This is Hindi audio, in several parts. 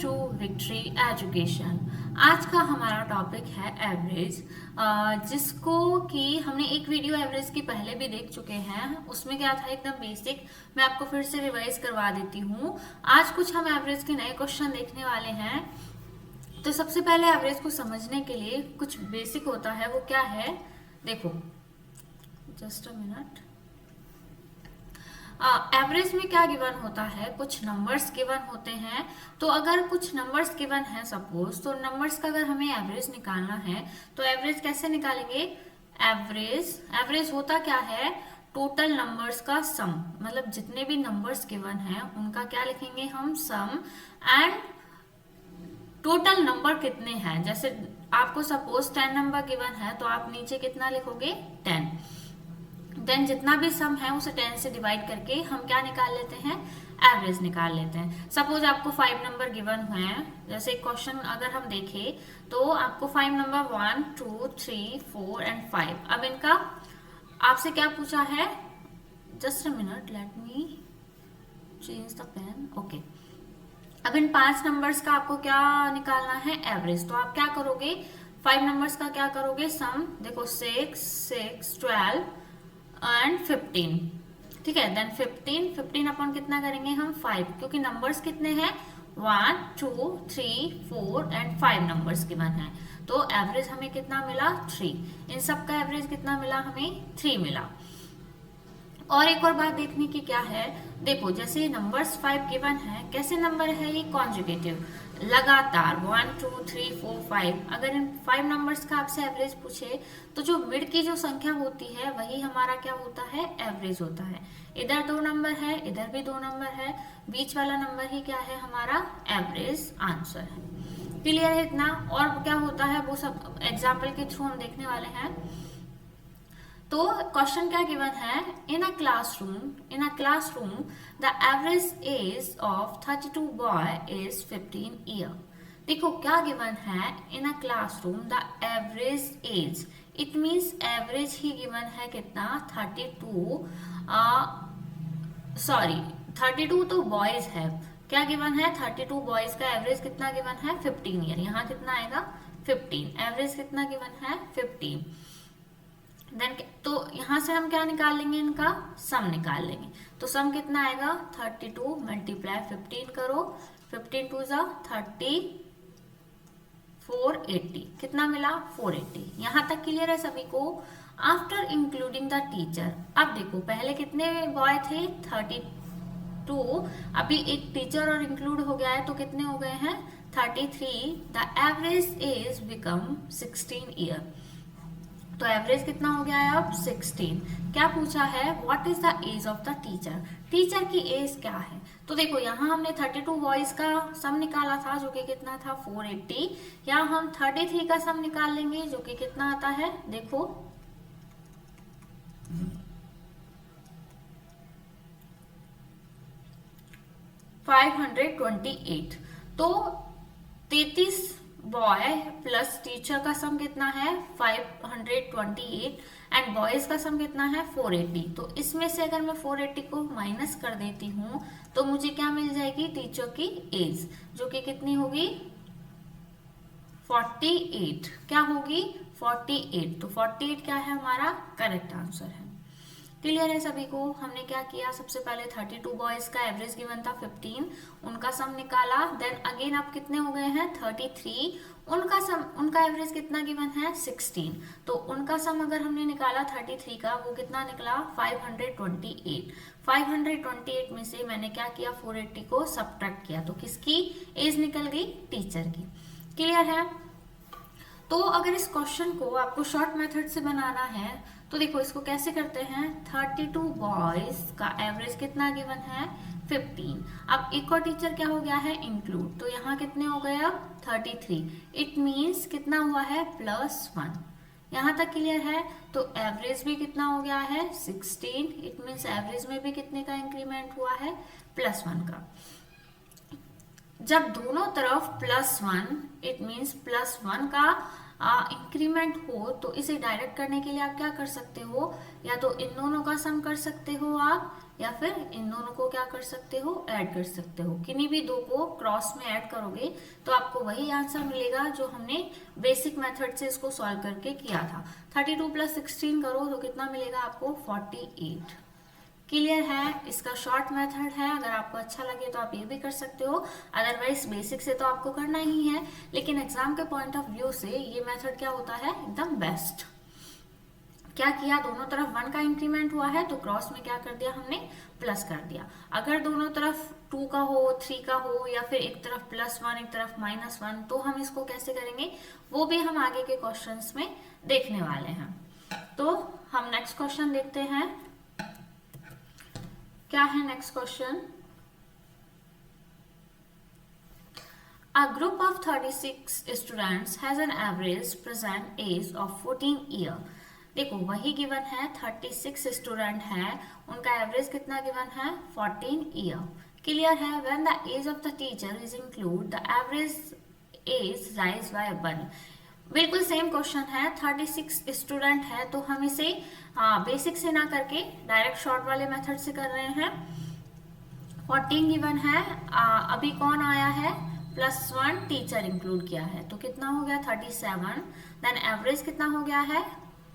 To victory education. आज का हमारा टॉपिक है एवरेज, जिसको कि हमने एक वीडियो एवरेज की पहले भी देख चुके हैं। उसमें क्या था, एकदम बेसिक। मैं आपको फिर से रिवाइज करवा देती हूँ। आज कुछ हम एवरेज के नए क्वेश्चन देखने वाले हैं। तो सबसे पहले एवरेज को समझने के लिए कुछ बेसिक होता है, वो क्या है देखो, जस्ट अ मिनट। एवरेज में क्या गिवन होता है, कुछ नंबर्स गिवन होते हैं। तो अगर कुछ नंबर्स गिवन है सपोज, तो नंबर्स का अगर हमें एवरेज निकालना है तो एवरेज कैसे निकालेंगे। एवरेज होता क्या है, टोटल नंबर्स का सम, मतलब जितने भी नंबर्स गिवन हैं उनका क्या लिखेंगे हम, सम। एंड टोटल नंबर कितने हैं, जैसे आपको सपोज 10 नंबर गिवन है तो आप नीचे कितना लिखोगे, 10। देन जितना भी सम है उसे 10 से डिवाइड करके हम क्या निकाल लेते हैं, एवरेज निकाल लेते हैं। सपोज आपको 5 नंबर गिवन हुए हैं, जैसे क्वेश्चन अगर हम देखें तो आपको 5 नंबर 1 2 3 4 एंड 5। अब इनका आपसे क्या पूछा है, just a minute, let me change the pen. Okay, अब इन 5 नंबर्स का आपको क्या निकालना है, एवरेज। तो आप क्या करोगे, 5 नंबर्स का क्या करोगे, सम। देखो 6 6 12 एंड 15, ठीक है। देन 15 अपॉन कितना करेंगे हम, 5, क्योंकि नंबर्स कितने हैं, 1 2 3 4 एंड 5 नंबर्स गिवन है। तो एवरेज हमें कितना मिला, 3। इन सब का एवरेज कितना मिला हमें, 3 मिला। और एक और बात देखने की क्या है, देखो जैसे नंबर्स 5 गिवन है, कैसे नंबर है ये, कॉन्जुगेटिव, लगातार 1 2 3 4 5। अगर इन 5 नंबर्स का आपसे एवरेज पूछे तो जो मिड की जो संख्या होती है वही हमारा क्या होता है, एवरेज होता है। इधर 2 नंबर है, इधर भी 2 नंबर है, बीच वाला नंबर ही क्या है, हमारा एवरेज आंसर है। क्लियर है इतना। और क्या होता है वो सब एग्जाम्पल के थ्रू हम देखने वाले हैं। तो क्वेश्चन क्या गिवन है, in a classroom the average age of 32 boy is 15 year. देखो क्या गिवन है, in a classroom the average age, it means average ही गिवन है कितना, 32, सॉरी 32 तो बॉयज है। क्या गिवन है, 32 बॉयज का एवरेज कितना गिवन है, 15 ईयर। यहाँ कितना आएगा, 15। एवरेज कितना गिवन है, 15। देन तो यहां से हम क्या निकाल लेंगे, इनका सम निकाल लेंगे। तो सम कितना आएगा, 32 मल्टीप्लाई 15 करो, 15 टू जा 30, 480, कितना मिला, 480। यहां तक क्लियर है सभी को। आफ्टर इंक्लूडिंग द टीचर, अब देखो पहले कितने बॉय थे, 32, अभी एक टीचर और इंक्लूड हो गया है तो कितने हो गए हैं, 33। The average age become 16 year. तो एवरेज कितना हो गया है अब, 16। क्या पूछा है, what is the age of the teacher, teacher की एज क्या है। तो देखो यहाँ हमने 32 बॉयज का सम निकाला था जो कि कितना था, 480। या हम 33 का सम निकाल लेंगे जो कि कितना आता है, देखो 528। तो 33 बॉय प्लस टीचर का सम कितना है, 528 एंड बॉयज का सम कितना है, 480। तो इसमें से अगर मैं 480 को माइनस कर देती हूँ तो मुझे क्या मिल जाएगी, टीचर की एज, जो कि कितनी होगी, 48। क्या होगी, 48। तो 48 क्या है, हमारा करेक्ट आंसर है। क्लियर है सभी को। हमने क्या किया, सबसे पहले 32 बॉयज का एवरेज गिवन था 15, उनका सम निकाला। देन अगेन अब कितने हो गए हैं, 33, उनका एवरेज कितना गिवन है, 16। तो उनका सम अगर हमने निकाला 33 का, वो कितना निकला, 528। 528 में से मैंने क्या किया, 480 को सब्ट्रैक्ट किया, तो किसकी एज निकल गई, टीचर की। क्लियर है। तो अगर इस क्वेश्चन को आपको शॉर्ट मेथड से बनाना है तो देखो इसको कैसे करते हैं, 32 बॉयज का एवरेज कितना गिवन है, 15। अब एक और टीचर क्या हो गया है, इंक्लूड, तो यहाँ कितने हो गए अब, 33। इट मीन्स कितना हुआ है, +1। यहाँ तक क्लियर है। तो एवरेज भी कितना हो गया है, 16। इट मीन्स एवरेज में भी कितने का इंक्रीमेंट हुआ है, +1 का। जब दोनों तरफ +1, इट मीन्स +1 का इंक्रीमेंट हो तो इसे डायरेक्ट करने के लिए आप क्या कर सकते हो, या तो इन दोनों का सम कर सकते हो आप, या फिर इन दोनों को क्या कर सकते हो, ऐड कर सकते हो। किन्हीं भी दो को क्रॉस में ऐड करोगे तो आपको वही आंसर मिलेगा जो हमने बेसिक मेथड से इसको सॉल्व करके किया था। 32 + 16 करो तो कितना मिलेगा आपको, 48। क्लियर है, इसका शॉर्ट मेथड है। अगर आपको अच्छा लगे तो आप ये भी कर सकते हो, अदरवाइज बेसिक से तो आपको करना ही है, लेकिन एग्जाम के पॉइंट ऑफ व्यू से ये मेथड क्या होता है, एकदम बेस्ट। क्या किया, दोनों तरफ 1 का इंक्रीमेंट हुआ है तो क्रॉस में क्या कर दिया हमने, प्लस कर दिया। अगर दोनों तरफ 2 का हो, 3 का हो, या फिर एक तरफ +1 एक तरफ -1, तो हम इसको कैसे करेंगे वो भी हम आगे के क्वेश्चंस में देखने वाले हैं। तो हम नेक्स्ट क्वेश्चन देखते हैं। क्या है next question, A group of 36 students has an average present age of 14 year। देखो वही गिवन है, 36 स्टूडेंट हैं, उनका एवरेज कितना गिवन है, 14 ईयर। क्लियर है, when the age of the teacher is include the average age rise by 1। बिल्कुल सेम क्वेश्चन है, 36 स्टूडेंट है तो हम इसे बेसिक से ना करके डायरेक्ट शॉर्ट वाले मेथड से कर रहे हैं। 14 गिवन है, अभी कौन आया है, +1 टीचर इंक्लूड किया है तो कितना हो गया 37। देन एवरेज कितना हो गया है,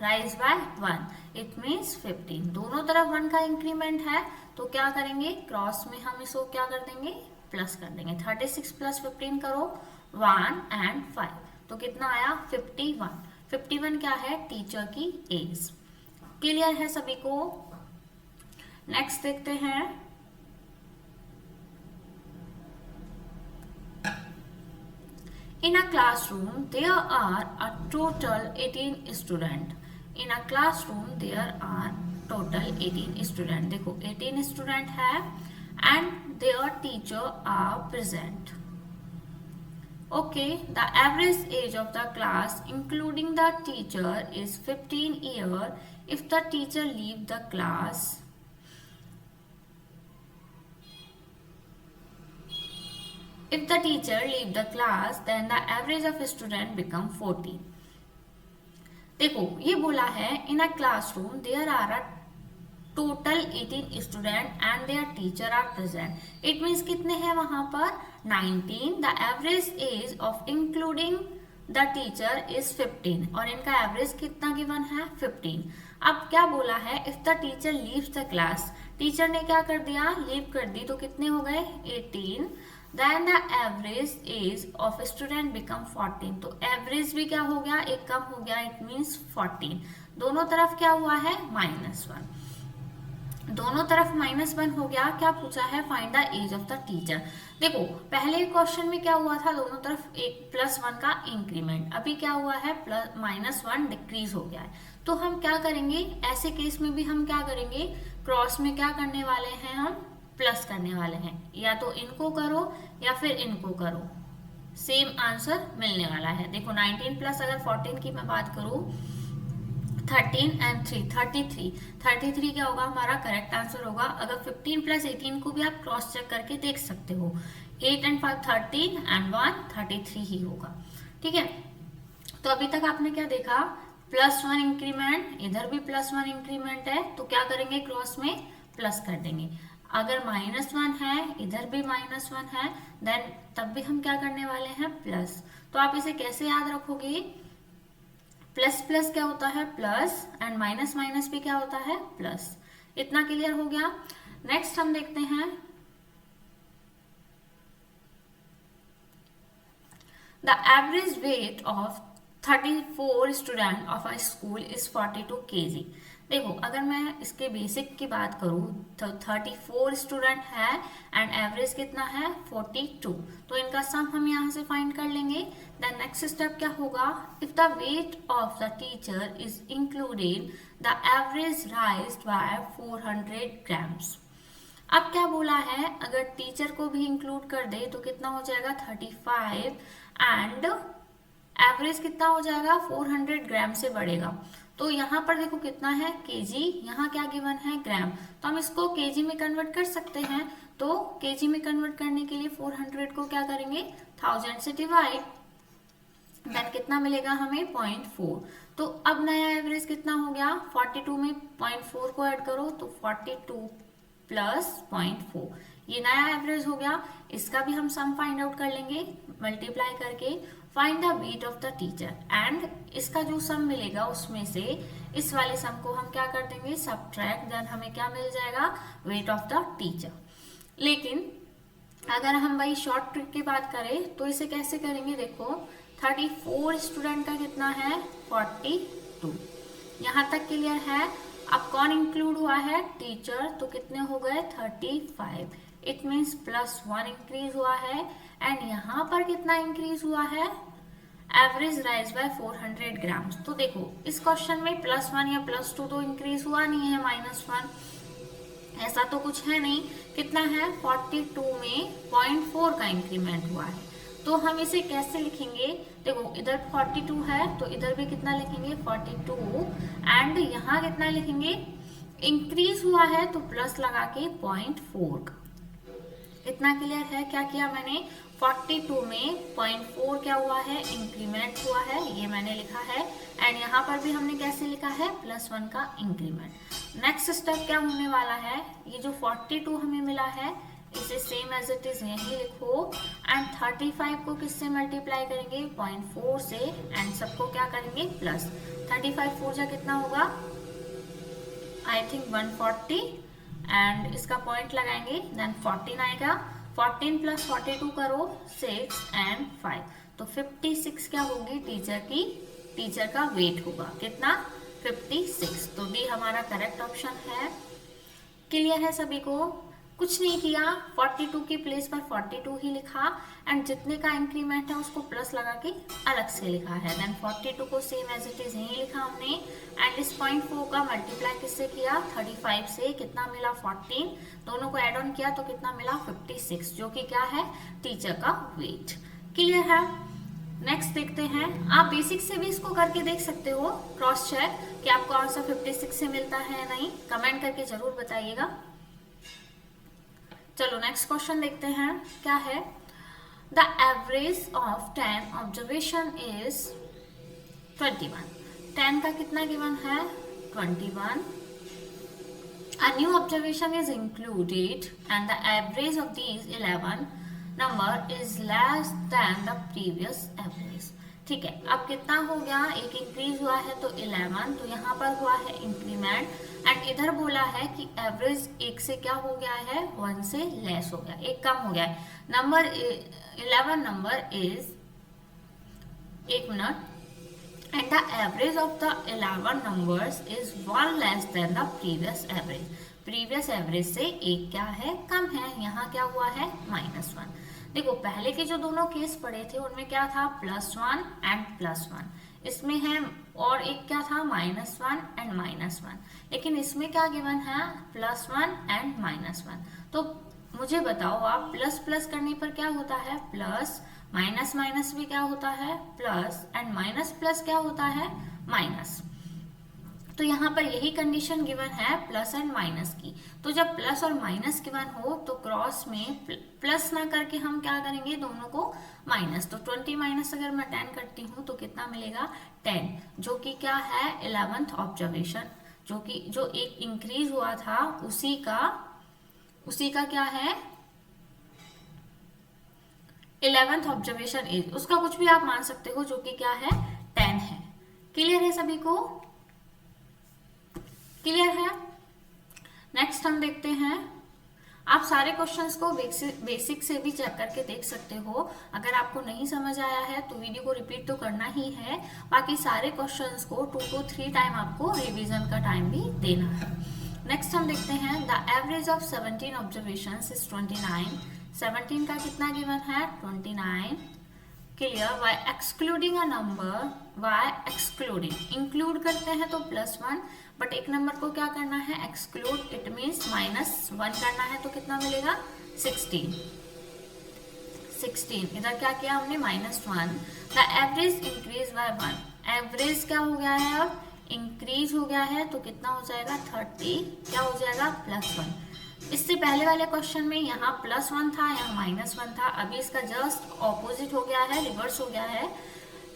राइज बाय 1, इट मीन्स 15। दोनों तरफ 1 का इंक्रीमेंट है तो क्या करेंगे, क्रॉस में हम इसको क्या कर देंगे, प्लस कर देंगे। 36 + 15 करो, 1 and 5, तो कितना आया 51। 51 क्या है, टीचर की एज। क्लियर है सभी को। नेक्स्ट देखते हैं, in a classroom there are a total 18 student। in a classroom there are total 18 student। देखो 18 student है and their teacher are present। Okay, the average age of the class including the teacher is 15 year। if the teacher leave the class, if the teacher leave the class then the average of student become 40। देखो ये बोला है in a classroom there are a total 18 student and their teacher are present। it means कितने हैं वहां पर, 19। the average age of including the teacher is 15 और इनका एवरेज कितना गिवन है, 15। अब क्या बोला है, if the teacher leaves the class, teacher ने क्या कर दिया, लीव कर दी तो कितने हो गए 18। then the average age of student become 14। तो एवरेज भी क्या हो गया, एक कम हो गया, इट मीन्स 14। दोनों तरफ क्या हुआ है, -1, दोनों तरफ -1 हो गया। क्या पूछा है, find the age of the teacher. देखो पहले क्वेश्चन में क्या हुआ था, दोनों तरफ एक +1 का इंक्रीमेंट, अभी क्या हुआ है, -1 डिक्रीज हो गया है। तो हम क्या करेंगे, ऐसे केस में भी हम क्या करेंगे, क्रॉस में क्या करने वाले हैं, हम प्लस करने वाले हैं। या तो इनको करो या फिर इनको करो, सेम आंसर मिलने वाला है। देखो 19 प्लस अगर 14 की मैं बात करूं, 13 and 3 33, 33 क्या होगा हमारा करेक्ट आंसर होगा। अगर 15 + 18 को भी आप क्रॉस चेक करके देख सकते हो, 8 and 5 13 and 1 33 ही होगा। ठीक है, तो अभी तक आपने क्या देखा, +1 इंक्रीमेंट, इधर भी +1 इंक्रीमेंट है तो क्या करेंगे, क्रॉस में प्लस कर देंगे। अगर -1 है, इधर भी -1 है, देन तब भी हम क्या करने वाले हैं, प्लस। तो आप इसे कैसे याद रखोगे, प्लस प्लस क्या होता है, प्लस, एंड माइनस माइनस भी क्या होता है, प्लस। इतना क्लियर हो गया। नेक्स्ट हम देखते हैं, the average weight of 34 student of a school is 42 kg। देखो अगर मैं इसके बेसिक की बात करूं तो 34 स्टूडेंट है एंड एवरेज कितना है, 42। तो इनका सम हम यहाँ से फाइंड कर लेंगे। देन नेक्स्ट स्टेप क्या होगा, if the weight of the teacher is included the average rise by 400 grams. अब क्या बोला है, अगर टीचर को भी इंक्लूड कर दे तो कितना हो जाएगा, 35 एंड एवरेज कितना हो जाएगा, 400 ग्राम से बढ़ेगा। तो यहाँ पर देखो कितना है, केजी, यहाँ क्या गिवन है, ग्राम। तो हम इसको केजी में कन्वर्ट कर सकते हैं। तो केजी में कन्वर्ट करने के लिए 400 को क्या करेंगे, 1000 से डिवाइड। देन कितना मिलेगा हमें 0.4। तो अब नया एवरेज कितना हो गया, 42 में 0.4 को ऐड करो तो 42 प्लस 0.4, ये नया एवरेज हो गया। इसका भी हम सम फाइंड आउट कर लेंगे मल्टीप्लाई करके। Find the weight of the teacher, and इसका जो सम मिलेगा उसमें से इस वाले सम को हम क्या कर देंगे, सबट्रैक्ट, देन हमें क्या मिल जाएगा, वेट ऑफ द टीचर। लेकिन अगर हम भाई शॉर्ट ट्रिक की बात करें तो इसे कैसे करेंगे, देखो 34 स्टूडेंट का कितना है, 42, यहाँ तक क्लियर है। अब कौन इंक्लूड हुआ है, टीचर, तो कितने हो गए 35, इट मीन्स +1 इंक्रीज हुआ है। एंड यहाँ पर कितना इंक्रीज हुआ है, एवरेज राइज बाय 400 ग्राम्स। तो देखो इस क्वेश्चन में +1 या +2 तो इंक्रीज हुआ नहीं है, -1 ऐसा तो कुछ है नहीं। कितना है, 42 में 0.4 का इंक्रीमेंट हुआ है। तो हम इसे कैसे लिखेंगे, देखो इधर 42 है तो इधर भी कितना लिखेंगे 42, एंड यहाँ कितना लिखेंगे, इंक्रीज हुआ है तो प्लस लगा के 0.4 का। इतना क्लियर है, क्या किया मैंने, 42 में 0.4 क्या हुआ है, इंक्रीमेंट हुआ है, ये मैंने लिखा है। एंड यहाँ पर भी हमने कैसे लिखा है, +1 का इंक्रीमेंट। नेक्स्ट स्टेप क्या होने वाला है, ये जो 42 हमें मिला है इसे सेम एज इट इज यही लिखो, एंड 35 को किससे मल्टीप्लाई करेंगे, 0.4 से, एंड सबको क्या करेंगे प्लस। 35 4 जा कितना होगा, आई थिंक 140, एंड इसका पॉइंट लगाएंगे, देन 14 आएगा। 14 प्लस 42 करो 6 एंड 5, तो 56 क्या होगी टीचर का वेट होगा, कितना 56। तो डी हमारा करेक्ट ऑप्शन है। क्लियर है सभी को, कुछ नहीं किया, 42 की प्लेस पर 42 ही लिखा, एंड जितने का इंक्रीमेंट है उसको प्लस लगा के अलग से लिखा है। देन 42 को सेम एज इट इज यही लिखा हमने, एंड इस 0.4 का मल्टीप्लाई किससे किया, 35 से, कितना मिला 14, दोनों को ऐड ऑन किया तो कितना मिला 56, जो कि क्या है, टीचर का वेट। क्लियर है। नेक्स्ट देखते हैं, आप बेसिक से भी इसको करके देख सकते हो, क्रॉस चेक कि आपको आंसर 56 से मिलता है या नहीं, कमेंट करके जरूर बताइएगा। चलो नेक्स्ट क्वेश्चन देखते हैं, क्या है, the average of 10 observation is 21। 10 का कितना गिवन है, 21। A new observation is included and the average of these 11 number is less than the previous average। ठीक है, अब कितना हो गया, एक इंक्रीज हुआ है तो 11, तो यहाँ पर हुआ है इंक्रीमेंट, एंड इधर बोला है कि एवरेज 1 से क्या हो गया है, 1 से लेस हो गया, एक कम हो गया है। नंबर 11 नंबर इज, एक minute, and the average of the 11 numbers is 1 less than the previous average। previous average से एक क्या है, कम है, यहाँ क्या हुआ है, -1। देखो पहले के जो दोनों केस पढ़े थे उनमें क्या था, +1 एंड +1, इसमें है, और एक क्या था, -1 एंड -1, लेकिन इसमें क्या गिवन है, +1 एंड -1। तो मुझे बताओ आप, प्लस प्लस करने पर क्या होता है, प्लस, माइनस माइनस भी क्या होता है, प्लस, एंड माइनस प्लस क्या होता है, माइनस। तो यहाँ पर यही कंडीशन गिवन है प्लस एंड माइनस की। तो जब प्लस और माइनस गिवन हो तो क्रॉस में प्लस ना करके हम क्या करेंगे, दोनों को माइनस। तो 20 माइनस अगर मैं 10 करती हूँ तो कितना मिलेगा, 10, जो कि क्या है 11th ऑब्जर्वेशन, जो एक इंक्रीज हुआ था उसी का क्या है, 11th ऑब्जर्वेशन इज, उसका कुछ भी आप मान सकते हो, जो कि क्या है 10 है। क्लियर है सभी को, क्लियर है। नेक्स्ट हम देखते हैं, आप सारे क्वेश्चंस को बेसिक से भी चेक करके देख सकते हो। अगर आपको नहीं समझ आया है तो वीडियो को रिपीट तो करना ही है, बाकी सारे क्वेश्चंस को 2 to 3 टाइम आपको रिवीजन का टाइम भी देना है। नेक्स्ट हम देखते हैं, the average of 17 observations is 29। 17 का कितना गिवन है, 29। Clear. Why excluding a number, why excluding, include करते हैं तो +1, बट एक नंबर को क्या करना है, एक्सक्लूड, इट मीन्स -1 करना है, तो कितना मिलेगा 16। इधर क्या किया हमने, -1। The average increase by 1, average क्या हो गया है, अब इंक्रीज हो गया है, तो कितना हो जाएगा 30, क्या हो जाएगा +1। इससे पहले वाले क्वेश्चन में यहाँ +1 था, यहाँ -1 था, अभी इसका जस्ट ऑपोजिट हो गया है, रिवर्स हो गया है।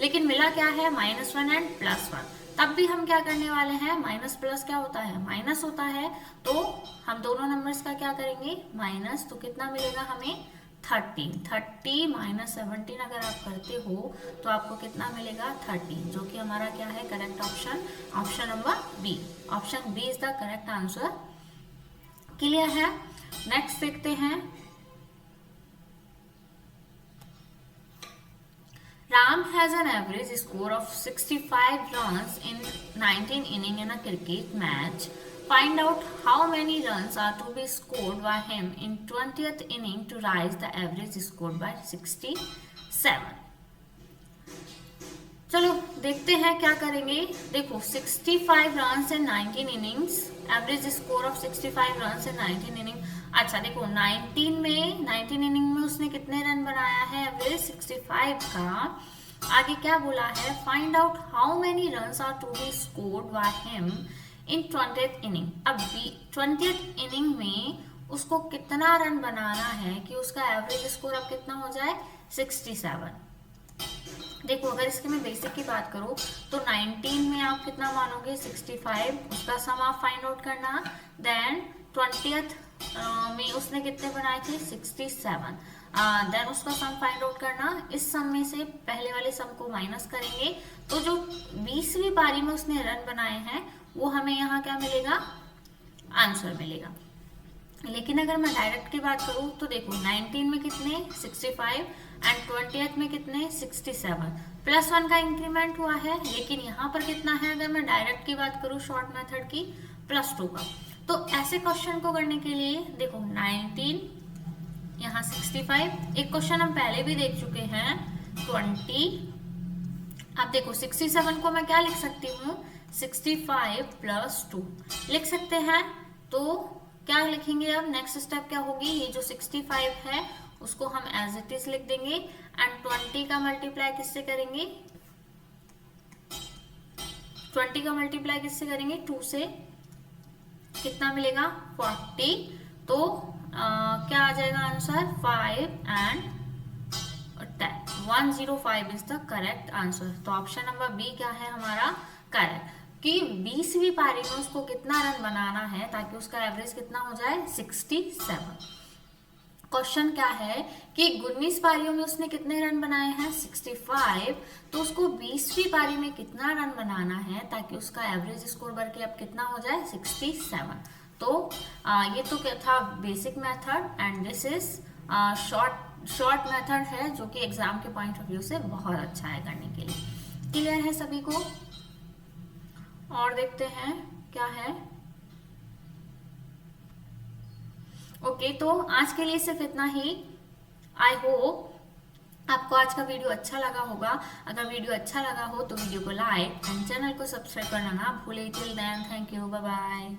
लेकिन मिला क्या है, -1 एंड +1। तब भी हम क्या करने वाले हैं, माइनस प्लस क्या होता है, माइनस होता है, तो हम दोनों नंबर्स का क्या करेंगे, माइनस। तो कितना मिलेगा हमें, 13। 30 माइनस 17 अगर आप करते हो तो आपको कितना मिलेगा, 13, जो कि हमारा क्या है, correct option, option number B. Option B is the correct answer. Clear है। नेक्स्ट देखते हैं। Ram has an average score of 65 runs in 19 innings in a cricket match. Find out how many runs are to be scored by him in 20th inning to rise the average score by 67. चलो देखते हैं क्या करेंगे। देखो 65 runs in 19 innings, average score of 65 runs in 19 inning. अच्छा देखो 19 इनिंग में उसने कितने रन बनाया है, एवरेज 65 का। आगे क्या बोला है, find out how many runs are to be scored by him in 20th inning. अब 20th इनिंग में उसको कितना रन बनाना है कि उसका एवरेज स्कोर अब कितना हो जाए, 67। देखो अगर इसके मैं बेसिक की बात करूँ तो 19 में आप कितना मानोगे, 65, उसका सम आप फाइंड आउट करना। देन 20th में उसने कितने बनाए थे, 67। देन उसका सम फाइंड आउट करना। इस सम में से पहले वाले सम को माइनस करेंगे तो जो 20वीं पारी में उसने रन बनाए हैं वो हमें यहाँ क्या मिलेगा, आंसर मिलेगा। लेकिन अगर मैं डायरेक्ट की बात करूँ तो देखो 19 में कितने, 65 एंड 20th में कितने, 67, +1 का इंक्रीमेंट हुआ है। लेकिन यहाँ पर कितना है, अगर मैं डायरेक्ट की बात करूँ शॉर्ट मेथड की, +2 का। तो ऐसे क्वेश्चन को करने के लिए देखो 19 यहाँ 65, एक क्वेश्चन हम पहले भी देख चुके हैं 20। अब देखो 67 को मैं क्या लिख सकती हूँ, 65 + 2 लिख सकते हैं। तो क्या लिखेंगे, अब नेक्स्ट स्टेप क्या होगी, ये जो 65 है उसको हम एज इट इज लिख देंगे एंड 20 का मल्टीप्लाई किससे करेंगे, 20 का मल्टीप्लाई किससे करेंगे, 2 से। कितना मिलेगा, 40। तो क्या आ जाएगा answer, 5 and 10, 105 is the correct answer. तो ऑप्शन नंबर बी क्या है हमारा करेक्ट, कि 20वीं पारी में उसको कितना रन बनाना है ताकि उसका एवरेज कितना हो जाए, 67। क्वेश्चन क्या है कि 19 पारियों में उसने कितने रन बनाए हैं, 65। तो उसको 20वीं पारी में कितना रन बनाना है ताकि उसका एवरेज स्कोर बढ़ के अब कितना हो जाए, 67। तो ये तो क्या था, basic method, and this is short method है जो कि एग्जाम के पॉइंट ऑफ व्यू से बहुत अच्छा है करने के लिए। क्लियर है सभी को। और देखते हैं क्या है। ओके तो आज के लिए सिर्फ इतना ही। आई होप आपको आज का वीडियो अच्छा लगा होगा। अगर वीडियो अच्छा लगा हो तो वीडियो को लाइक एंड चैनल को सब्सक्राइब करना ना भूले। Till then thank you, bye bye.